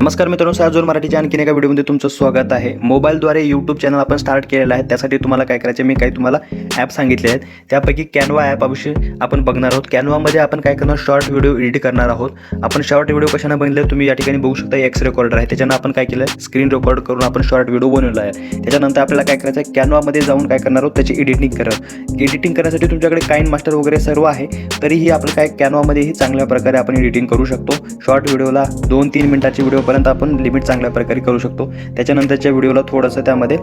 नमस्कार मित्रांनो, साजोन मराठीच्या आणखीन एका व्हिडिओमध्ये तुमचं स्वागत आहे। मोबाईलद्वारे यूट्यूब चॅनल आपण स्टार्ट केलेला आहे। त्यासाठी तुम्हाला काय करायचे, मी काही तुम्हाला ॲप सांगितले आहेत। त्यापैकी कॅनवा ॲपविषयी आपण बघणार आहोत। कॅनवामध्ये आपण काय करणार, शॉर्ट व्हिडिओ एडिट करणार आहोत। आपण शॉर्ट व्हिडिओ कशाने बनले तुम्ही या ठिकाणी बघू शकता। एक्स रेकॉर्डर आहे, त्याच्यानं आपण काय केलं, स्क्रीन रेकॉर्ड करून आपण शॉर्ट व्हिडिओ बनवला आहे। त्याच्यानंतर आपल्याला काय करायचं आहे, कॅनवामध्ये जाऊन काय करणार आहोत, त्याची एडिटिंग करण्यासाठी तुमच्याकडे काइन मास्टर वगैरे सर्व आहे। तरीही आपण काय कॅनवामध्येही चांगल्या प्रकारे आपण एडिटिंग करू शकतो। शॉर्ट व्हिडिओला 2-3 मिनिटाची व्हिडिओपर्यंत आपण लिमिट चांगल्या प्रकारे करू शकतो। त्याच्यानंतरच्या व्हिडिओला थोडंसं त्यामध्ये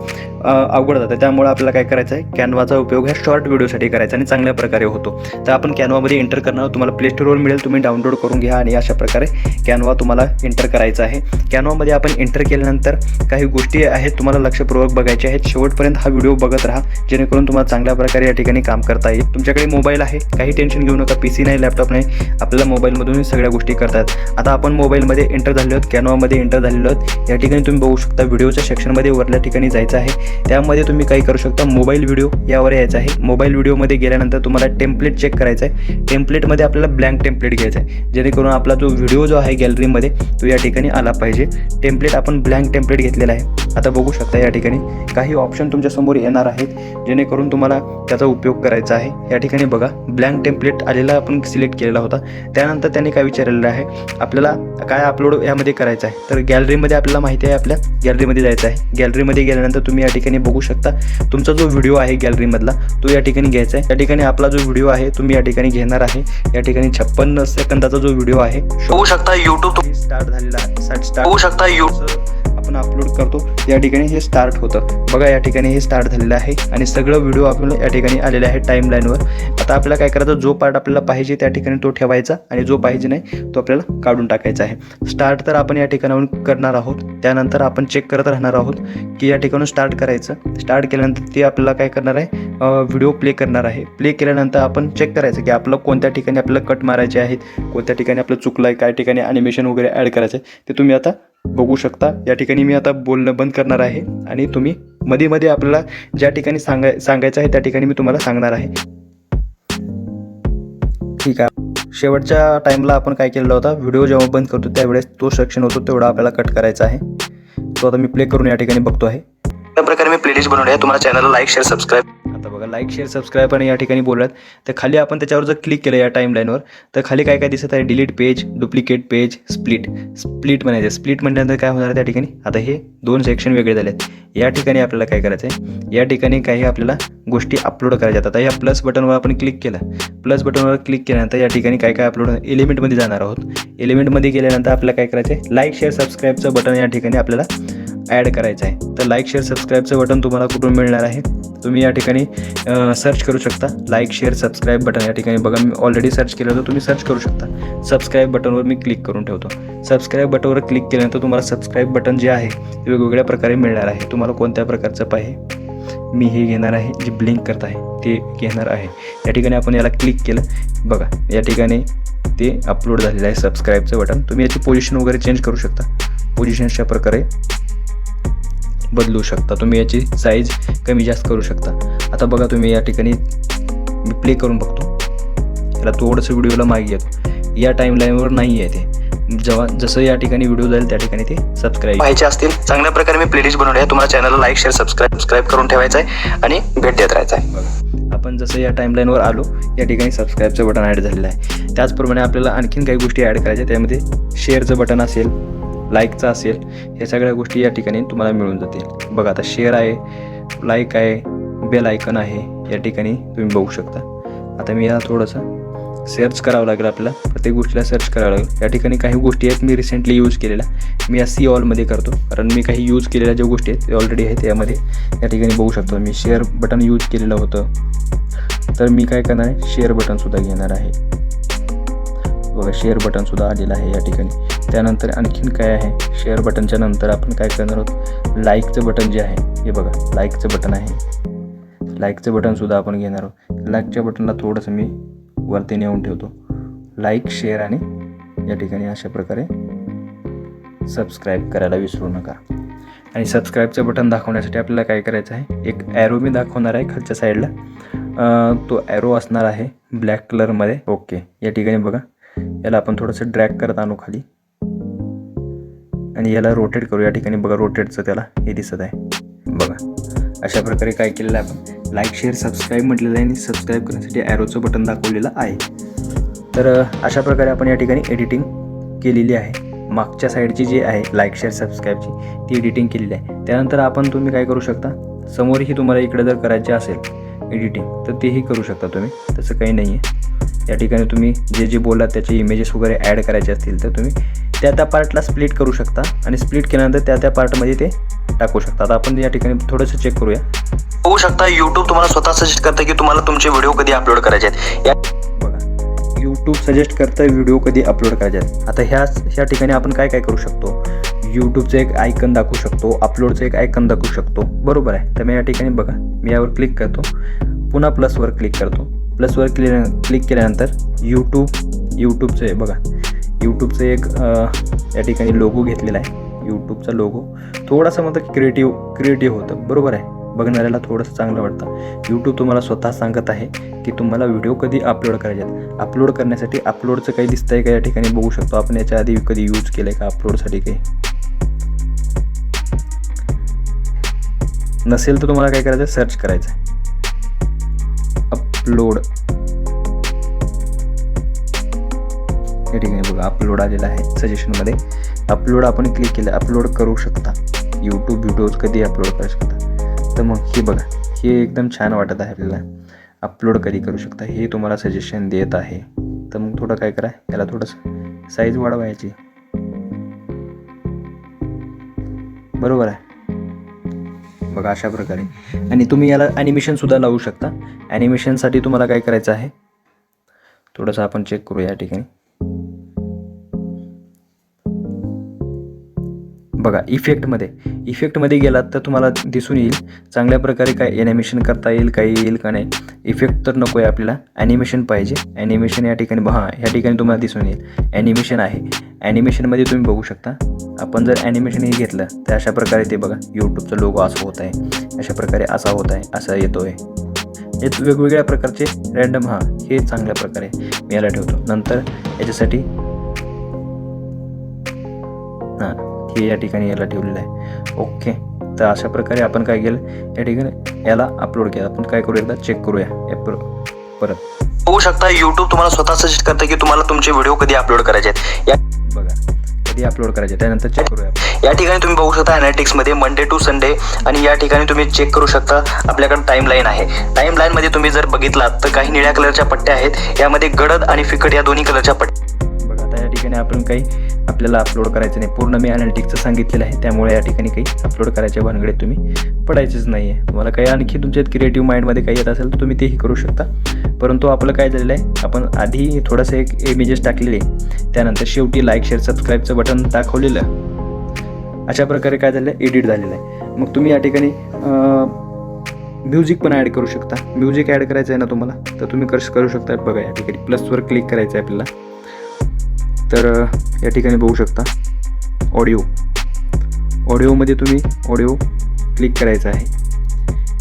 अवघड जातं। त्यामुळे आपल्याला काय करायचं आहे, कॅनवाचा उपयोग ह्या शॉर्ट व्हिडिओसाठी करायचा आणि चांगल्या प्रकारे होतो। तर आपण कॅनवामध्ये एंटर करणार आहोत। तुम्हाला प्ले स्टोरवर मिळेल, तुम्ही डाउनलोड करून घ्या आणि अशा प्रकारे कॅनवा तुम्हाला एंटर करायचा आहे। कॅनवामध्ये आपण एंटर केल्यानंतर काही गोष्टी आहेत तुम्हाला लक्षपूर्वक बघायच्या आहेत। शेवटपर्यंत हा व्हिडिओ बघत राहा, जेणेकरून तुम्हाला चांगल्या प्रकारे या ठिकाणी काम करता येईल। तुमच्याकडे मोबाईल आहे, काही टेन्शन घेऊ नका। पीसी नाही, लॅपटॉप नाही, आपल्याला मोबाईलमधून सगळ्या गोष्टी करतात। आता आपण मोबाईलमध्ये एंटर झालेलो आहोत, कॅनवामध्ये एंटर झालेलो आहोत। या ठिकाणी तुम्ही बघू शकता, व्हिडिओच्या सेक्शनमध्ये वरल्या ठिकाणी जायचं आहे। त्यामध्ये तुम्ही काही करू शकता, मोबाईल व्हिडिओ यावर यायचं आहे। मोबाईल व्हिडिओमध्ये गेल्यानंतर तुम्हाला टेम्पलेट चेक करायचं आहे। टेम्पलेटमध्ये आपल्याला ब्लँक टेम्पलेट घ्यायचा आहे, जेणेकरून आपला जो व्हिडिओ जो आहे गॅलरीमध्ये तो या ठिकाणी आला पाहिजे। टेम्पलेट आपण ब्लँक टेम्पलेट घेतलेला आहे। आता बघू शकता, या ठिकाणी काही ऑप्शन तुमच्या समोर येणार आहेत, जेणेकरून तुम्हाला त्याचा उपयोग करायचा आहे। या ठिकाणी बघा, ब्लँक टेम्पलेट आलेला आपण सिलेक्ट केलेला होता। त्यानंतर त्यांनी काय विचारलेलं आहे, आपल्याला काय अपलोड यामध्ये करायचं आहे। तर गॅलरीमध्ये आपल्याला माहिती आहे, आपल्या गॅलरीमध्ये जायचं आहे। गॅलरीमध्ये गेल्यानंतर तुम्ही या ठिकाणी बघू शकता, तुमचा जो व्हिडिओ आहे गॅलरीमधला तो या ठिकाणी घ्यायचा आहे। या ठिकाणी आपला जो व्हिडिओ आहे तुम्ही या ठिकाणी घेणार आहे। या ठिकाणी 56 सेकंदाचा जो व्हिडिओ आहे बघू शकता, यूट्यूब स्टार्ट झालेला आहे। बघू शकता आपण अपलोड करतो, या ठिकाणी हे स्टार्ट होतं। बघा, या ठिकाणी हे स्टार्ट झालेलं आहे आणि सगळं व्हिडिओ आपल्याला या ठिकाणी आलेले आहे टाईमलाईनवर। आता आपल्याला काय करायचं, जो पार्ट आपल्याला पाहिजे त्या ठिकाणी तो ठेवायचा आणि जो पाहिजे नाही तो आपल्याला काढून टाकायचा आहे। स्टार्ट तर आपण या ठिकाणाहून करणार आहोत। त्यानंतर आपण चेक करत राहणार आहोत की या ठिकाणून स्टार्ट करायचं। स्टार्ट केल्यानंतर ते आपल्याला काय करणार आहे, व्हिडिओ प्ले करणार आहे। प्ले केल्यानंतर आपण चेक करायचं की आपलं कोणत्या ठिकाणी आपल्याला कट मारायचे आहेत, कोणत्या ठिकाणी आपलं चुकलं आहे, काय ठिकाणी ॲनिमेशन वगैरे ॲड करायचं आहे ते तुम्ही आता बघू शकता। या ठिकाणी मी आता बोलणं बंद करणार आहे आणि तुम्ही मध्ये मध्ये आपल्याला ज्या ठिकाणी सांगायचं आहे त्या ठिकाणी मी तुम्हाला सांगणार आहे, ठीक आहे। शेवटच्या टाईमला आपण काय केलेलं होता, व्हिडिओ जेव्हा बंद करतो त्यावेळेस तो सेक्शन होतो तेवढा आपल्याला कट करायचा आहे। तो आता मी प्ले करून या ठिकाणी बघतो आहे। त्या प्रकारे मी प्लेलिस्ट बनवली आहे। तुम्हाला चॅनलला लाईक, शेअर, सबस्क्राईब, आता बघा लाईक, शेअर, सबस्क्राईब आणि या ठिकाणी बोलत तर खाली आपण त्याच्यावर जर क्लिक केलं या टाईमलाईनवर तर खाली काय काय दिसत आहे, delete page, duplicate page, split म्हणायचं। स्प्लिट म्हटल्यानंतर काय होणार आहे, त्या ठिकाणी आता हे 2 सेक्शन वेगळे झाले आहेत। या ठिकाणी आपल्याला काय करायचं आहे, या ठिकाणी काही आपल्याला गोष्टी अपलोड करायच्या आहेत। आता या प्लस बटनवर आपण क्लिक केलं, प्लस बटनवर क्लिक केल्यानंतर या ठिकाणी काय काय अपलोड, एलिमेंटमध्ये जाणार आहोत। एलिमेंटमध्ये गेल्यानंतर आपल्याला काय करायचं आहे, लाईक, शेअर, सबस्क्राईबचं बटन या ठिकाणी आपल्याला ॲड करायचं आहे। तर लाईक, शेअर, सबस्क्राईबचं बटन तुम्हाला कुठून मिळणार आहे, तुम्ही या ठिकाणी सर्च करू शकता। लाईक, शेअर, सबस्क्राईब बटन या ठिकाणी बघा, मी ऑलरेडी सर्च केलं होतं, तुम्ही सर्च करू शकता। सबस्क्राईब बटनवर मी क्लिक करून ठेवतो। सबस्क्राईब बटनवर क्लिक केल्यानंतर तुम्हाला सबस्क्राईब बटन जे आहे ते वेगवेगळ्या प्रकारे मिळणार आहे। तुम्हाला कोणत्या प्रकारचं पाहिजे, मी हे घेणार आहे, जे ब्लिंक करत आहे ते घेणार आहे। या ठिकाणी आपण याला क्लिक केलं, बघा या ठिकाणी ते अपलोड झालेलं आहे सबस्क्राईबचं बटन। तुम्ही याची पोझिशन वगैरे चेंज करू शकता, पोझिशनच्या प्रकारे बदलू शकता। तुम्ही याची साईज कमी जास्त करू शकता। आता बघा, तुम्ही या ठिकाणी मी प्ले करून बघतो, याला थोडंसं व्हिडिओला मागे येतो। या टाईमलाईनवर नाही आहे ते, जेव्हा जसं या ठिकाणी व्हिडिओ जाईल त्या ठिकाणी ते सबस्क्राईब व्हायचे असतील। चांगल्या प्रकारे मी प्लेलिस्ट बनवली आहे। तुम्हाला चॅनलला लाईक, शेअर, सबस्क्राईब करून ठेवायचं आहे आणि भेट देत राहायचं आहे। बघा, आपण जसं या टाईमलाईनवर आलो, या ठिकाणी सबस्क्राईबचं बटन ॲड झालेलं आहे। त्याचप्रमाणे आपल्याला आणखीन काही गोष्टी ॲड करायच्या, त्यामध्ये शेअरचं बटन असेल, लाईकचा असेल, हे सगळ्या गोष्टी या ठिकाणी तुम्हाला मिळून जातील। बघा, आता शेअर आहे, लाईक आहे, बेल आयकन आहे, या ठिकाणी तुम्ही बघू शकता। आता मी याला थोडंसं सर्च करावं लागेल, आपल्याला प्रत्येक गोष्टीला सर्च करावं लागेल। या ठिकाणी काही गोष्टी आहेत मी रिसेंटली यूज केलेल्या, मी या सी ऑलमध्ये करतो, कारण मी काही यूज केलेल्या ज्या गोष्टी आहेत ते ऑलरेडी आहेत यामध्ये। या ठिकाणी बघू शकतो, मी शेअर बटन यूज केलेलं होतं, तर मी काय करणार आहे, शेअर बटनसुद्धा घेणार आहे। बघा, शेअर बटनसुद्धा आलेलं आहे या ठिकाणी। त्यानंतर आणखीन काय आहे, शेअर बटनच्या नंतर आपण काय करणार आहोत, लाईकचं बटन जे आहे हे बघा, लाईकचं बटन आहे। लाईकचं बटनसुद्धा आपण घेणार आहोत। लाईकच्या बटनला थोडंसं मी वरती नेऊन ठेवतो। लाईक, शेअर आणि या ठिकाणी अशा प्रकारे सबस्क्राईब करायला विसरू नका। आणि सबस्क्राईबचं बटन दाखवण्यासाठी आपल्याला काय करायचं आहे, एक ॲरो मी दाखवणार आहे खालच्या साईडला, तो ॲरो असणार आहे ब्लॅक कलरमध्ये। ओके, या ठिकाणी बघा, याला आपण थोडंसं ड्रॅग करत आणू खाली आणि याला रोटेट करू. या ठिकाणी बघा रोटेटचं त्याला हे दिसत आहे बघा. अशा प्रकारे काय केलेलं आहे आपण, लाईक शेअर सबस्क्राईब म्हटलेलं आहे आणि सबस्क्राईब करण्यासाठी ॲरोचं बटन दाखवलेलं आहे. तर अशा प्रकारे आपण या ठिकाणी एडिटिंग केलेली आहे. मागच्या साईडची जी आहे लाईक शेअर सबस्क्राईबची ती एडिटिंग केलेली आहे. त्यानंतर आपण तुम्ही काय करू शकता, समोरही तुम्हाला इकडे जर करायचे असेल एडिटिंग तर तेही करू शकता तुम्ही, तसं काही नाही आहे. या ठिकाणी तुम्ही जे जे बोललात त्याचे इमेजेस वगैरे ॲड करायचे असतील तर तुम्ही त्या पार्टला स्प्लिट करू शकता आणि स्प्लिट केल्यानंतर त्या पार्टमध्ये ते टाकू शकता. आता आपण या ठिकाणी थोडंसं चेक करूया. होऊ शकता यूट्यूब तुम्हाला स्वतः सजेस्ट करतं की तुम्हाला तुमचे व्हिडिओ कधी अपलोड करायचे आहेत. बघा यूट्यूब सजेस्ट करतं व्हिडिओ कधी अपलोड करायचे आहेत. आता ह्या ठिकाणी आपण काय काय करू शकतो, यूट्यूबचं एक आयकन दाखवू शकतो, अपलोडचं एक आयकन दाखवू शकतो, बरोबर आहे. तर मी या ठिकाणी बघा मी यावर क्लिक करतो, पुन्हा प्लसवर क्लिक करतो. प्लसवर क्लिक केल्यानंतर यूट्यूबचं बघा यूट्यूबचं एक या ठिकाणी लोगो घेतलेला आहे. यूट्यूबचा लोगो थोडासा म्हणतो क्रिएटिव्ह होतं, बरोबर आहे. बघणाऱ्याला थोडंसं चांगलं वाटतं. यूट्यूब तुम्हाला स्वतः सांगत आहे की तुम्हाला व्हिडिओ कधी अपलोड करायचे आहेत. अपलोड करण्यासाठी अपलोडचं काही दिसतं आहे का या ठिकाणी बघू शकतो आपण. याच्या आधी कधी यूज केलं आहे का अपलोडसाठी काही नसेल तर तुम्हाला काय करायचं, सर्च करायचं आहे अपलोड. या ठिकाणी बघा अपलोड आलेला आहे सजेशनमध्ये. अपलोड आपण क्लिक केलं, अपलोड करू शकता यूट्यूब व्हिडिओज कधी अपलोड करू शकता. तर मग हे बघा हे एकदम छान वाटत आहे आपल्याला, अपलोड कधी करू शकता हे तुम्हाला सजेशन देत आहे. तर मग थोडं काय करा, याला थोडंसं साईज वाढवायची, बरोबर आहे बघा अशा प्रकारे. आणि तुम्ही याला ॲनिमेशनसुद्धा लावू शकता. ॲनिमेशनसाठी तुम्हाला काय करायचं आहे, थोडंसं आपण चेक करू. या ठिकाणी बघा इफेक्टमध्ये गेलात तर तुम्हाला दिसून येईल चांगल्या प्रकारे काय ॲनिमेशन करता येईल, काही येईल का नाही. इफेक्ट तर नको आहे आपल्याला, ॲनिमेशन पाहिजे. ॲनिमेशन या ठिकाणी ह्या ठिकाणी तुम्हाला दिसून येईल ॲनिमेशन आहे. ॲनिमेशनमध्ये तुम्ही बघू शकता. आपण जर ॲनिमेशन हे घेतलं तर अशा प्रकारे ते बघा यूट्यूबचा लोगो असं होत आहे, अशा प्रकारे असा होत आहे, असा येतो आहे. हे वेगवेगळ्या प्रकारचे रँडम हे चांगल्या प्रकारे मी याला ठेवतो. नंतर याच्यासाठी हे या ठिकाणी याला ठेवलेलं आहे. ओके, तर अशा प्रकारे आपण काय केलं या ठिकाणी याला अपलोड केलं. आपण काय करू, एकदा चेक करूया परत. होऊ शकता यूट्यूब तुम्हाला स्वतः सजेस्ट करतं की तुम्हाला तुमचे व्हिडिओ कधी अपलोड करायचे आहेत. बघा कधी अपलोड करायचे त्यानंतर चेक करूया. या ठिकाणी तुम्ही बघू शकता ॲनालिटिक्समध्ये मंडे टू संडे आणि या ठिकाणी तुम्ही चेक करू शकता. आपल्याकडे टाईमलाईन आहे. टाईमलाईनमध्ये तुम्ही जर बघितलात तर काही निळ्या कलरच्या पट्ट्या आहेत, यामध्ये गडद आणि फिकट या दोन्ही कलरच्या पट्ट्या. बघा आता या ठिकाणी आपण काही आपल्याला अपलोड करायचं नाही, पूर्ण मी ॲनालिटिक्सचं सांगितलेलं आहे. त्यामुळे या ठिकाणी काही अपलोड करायच्या भानगडीत तुम्ही पडायचंच नाही आहे. तुम्हाला काही आणखी तुमच्या क्रिएटिव्ह माइंडमध्ये काही येत असेल तर तुम्ही तेही करू शकता. परंतु आपलं काय झालेलं आहे, आपण आधी थोडंसं एक इमेजेस टाकलेले, त्यानंतर शेवटी लाईक शेअर सबस्क्राईबचं बटन दाखवलेलं. अशा प्रकारे काय झालं आहे, एडिट झालेलं आहे. मग तुम्ही या ठिकाणी म्युझिक पण ॲड करू शकता. म्युझिक ॲड करायचं आहे ना तुम्हाला, तर तुम्ही करू शकता. बघा या ठिकाणी प्लसवर क्लिक करायचं आहे आपल्याला. तर या ठिकाणी बघू शकता ऑडिओमध्ये तुम्ही ऑडिओ क्लिक करायचं आहे.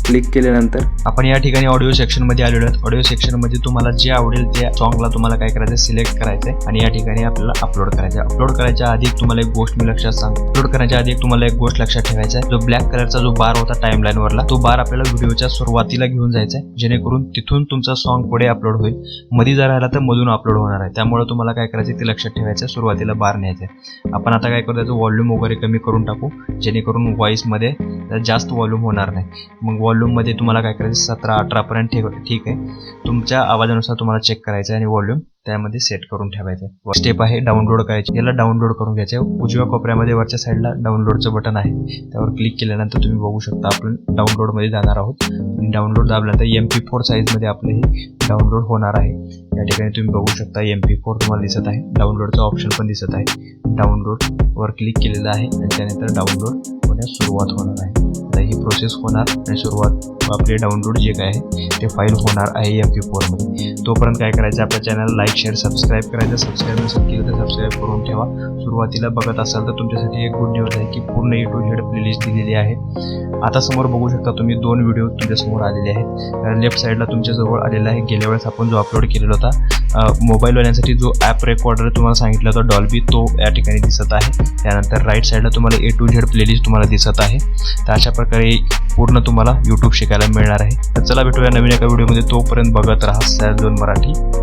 क्लिक केल्यानंतर आपण या ठिकाणी ऑडिओ सेक्शनमध्ये आलेलो आहोत. ऑडिओ सेक्शनमध्ये तुम्हाला जे आवडेल त्या सॉन्गला तुम्हाला काय करायचं, सिलेक्ट करायचं आहे आणि या ठिकाणी आपल्याला अपलोड करायचं आहे. अपलोड करायच्या आधी तुम्हाला एक गोष्ट मी लक्षात सांगतो. अपलोड करण्याच्या आधी तुम्हाला एक गोष्ट लक्षात ठेवायचा आहे. जो ब्लॅक कलरचा जो बार होता टाइमलाईनवरला, तो बार आपल्याला व्हिडिओच्या सुरुवातीला घेऊन जायचा आहे, जेणेकरून तिथून तुमचा सॉन्ग पुढे अपलोड होईल. मध्ये जर राहिला तर मधून अपलोड होणार आहे. त्यामुळे तुम्हाला काय करायचं ते लक्षात ठेवायचं आहे. सुरुवातीला बार न्यायचा आहे. आपण आता काय करू, त्याचं व्हॉल्यूम वगैरे कमी करून टाकू, जेणेकरून व्हॉईसमध्ये जास्त व्हॉल्यूम होणार नाही. मग व्हॉल्यूममध्ये तुम्हाला काय करायचं 17-18 पर्यंत ठीक आहे. तुमच्या आवाजानुसार तुम्हाला चेक करायचं आहे आणि व्हॉल्यूम त्यामध्ये सेट करून ठेवायचं आहे. स्टेप आहे डाउनलोड करायची. याला डाउनलोड करून घ्यायचं आहे. उजव्या कोपऱ्यामध्ये वरच्या साईडला डाउनलोडचं बटन आहे, त्यावर क्लिक केल्यानंतर तुम्ही बघू शकता आपण डाउनलोडमध्ये जाणार आहोत. डाउनलोड दाबल्यानंतर MP4 साईजमध्ये आपलं हे डाउनलोड होणार आहे. या ठिकाणी तुम्ही बघू शकता MP4 तुम्हाला दिसत आहे. डाउनलोडचा ऑप्शन पण दिसत आहे. डाउनलोडवर क्लिक केलेलं आहे आणि त्यानंतर डाउनलोड होण्यास सुरुवात होणार आहे. आता ही प्रोसेस होणार आणि सुरुवात आपले डाउनलोड जे काय आहे ते फाईल होणार आहे MP4 मध्ये. तोपर्यंत काय करायचं, आपल्या चॅनल लाईक शेअर सबस्क्राईब करायचं. सबस्क्राईब नसेल केलं तर सबस्क्राईब करून ठेवा. सुरुवातीला बघत असाल तर तुमच्यासाठी एक गुड न्यूज आहे की पूर्ण A to Z प्लेलिस्ट दिलेली आहे. आता समोर बघू शकता तुम्ही 2 व्हिडिओ तुमच्यासमोर आलेले आहेत. लेफ्ट साईडला तुमच्याजवळ आलेला आहे गेल्या वेळेस आपण जो अपलोड केलेला होता मोबाईलवाल्यांसाठी जो ॲप रेकॉर्डर तुम्हाला सांगितलं होतं डॉल्बी, तो या ठिकाणी दिसत आहे. त्यानंतर राईट साईडला तुम्हाला A to Z प्लेलिस्ट तुम्हाला दिसत आहे. तर अशा प्रकारे पूर्ण तुम्हाला यूट्यूब शिकायला मिळणार आहे. तर चला भेटूया नवीन एका व्हिडिओमध्ये. तोपर्यंत बघत राहा sazzon मराठी.